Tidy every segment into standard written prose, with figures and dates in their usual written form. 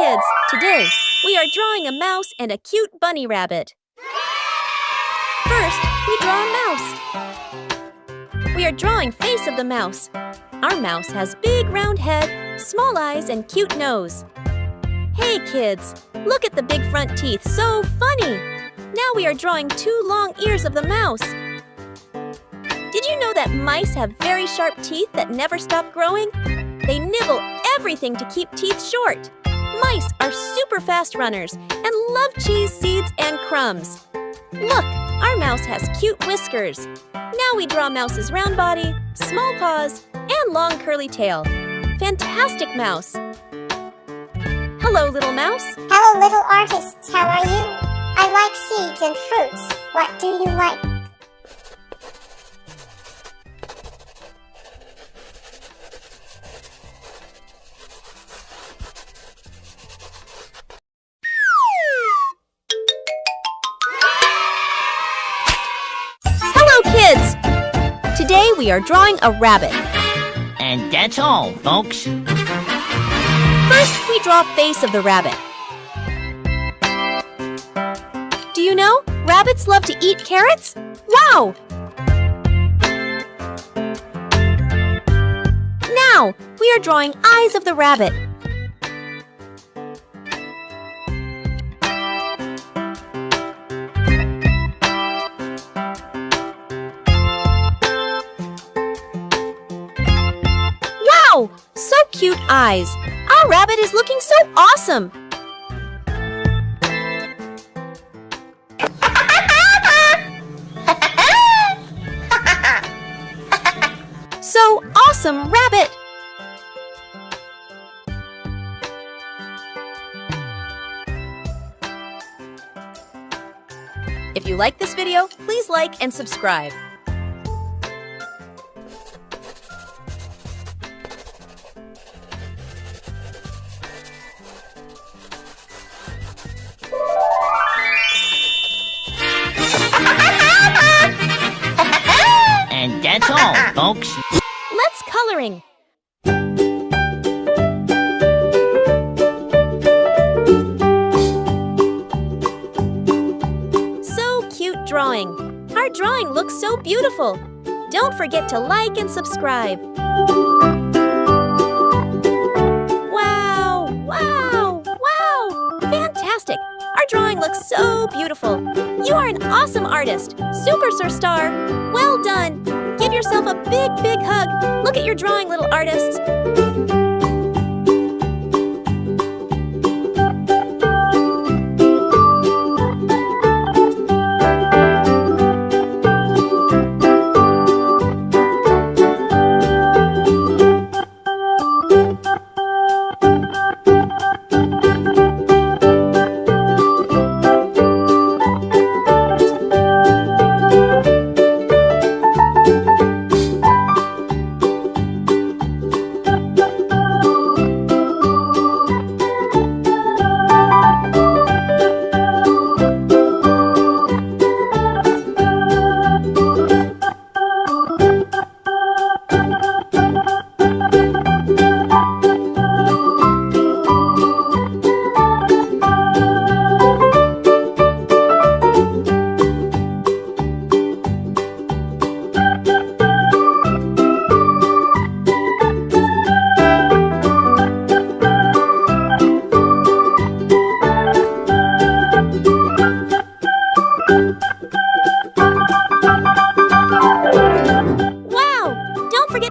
kids! Today, we are drawing a mouse and a cute bunny rabbit. First, we draw a mouse. We are drawing face of the mouse. Our mouse has big round head, small eyes, and cute nose. Hey kids, look at the big front teeth, so funny! Now we are drawing 2 long ears of the mouse. Did you know that mice have very sharp teeth that never stop growing? They nibble everything to keep teeth short. Mice are super fast runners and love cheese seeds and crumbs. Look, our mouse has cute whiskers. Now we draw mouse's round body, small paws, and long curly tail. Fantastic mouse! Hello, little mouse. Hello, little artists. How are you? I like seeds and fruits. What do you like? Hello, kids! Today we are drawing a rabbit. And that's all, folks. First, we draw face of the rabbit. Do you know, rabbits love to eat carrots? Wow! Now, we are drawing eyes of the rabbit. Wow! So cute eyes! Our rabbit is looking so awesome! So awesome, rabbit! If you like this video, please like and subscribe. And that's all, folks. Let's coloring. So cute drawing. Our drawing looks so beautiful. Don't forget to like and subscribe. Wow, wow, wow! Fantastic! Our drawing looks so beautiful. You are an awesome artist. Super star. Well done. Give yourself a big, big hug. Look at your drawing, little artists.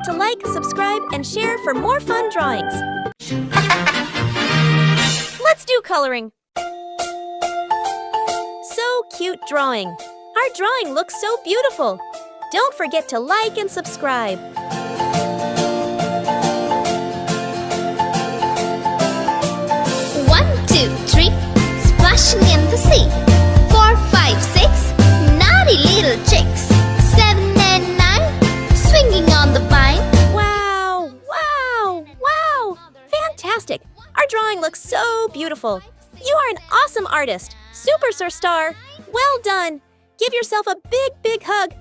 To like, subscribe, and share for more fun drawings. Let's do coloring. So cute drawing. Our drawing looks so beautiful. Don't forget to like and subscribe. 1, 2, 3, splashing in the sea. 4, 5, 6, naughty little chicks. 7 and 9, swinging on the vine. Wow, wow, wow! Fantastic! Our drawing looks so beautiful. You are an awesome artist. Super star. Well done. Give yourself a big, big hug.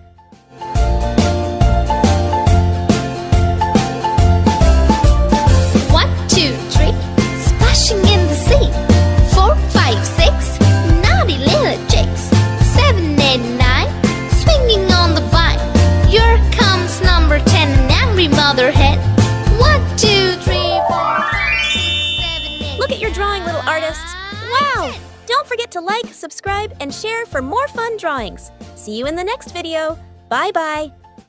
1, 2, 3, splashing in the sea. Wow! Don't forget to like, subscribe, and share for more fun drawings. See you in the next video. Bye-bye.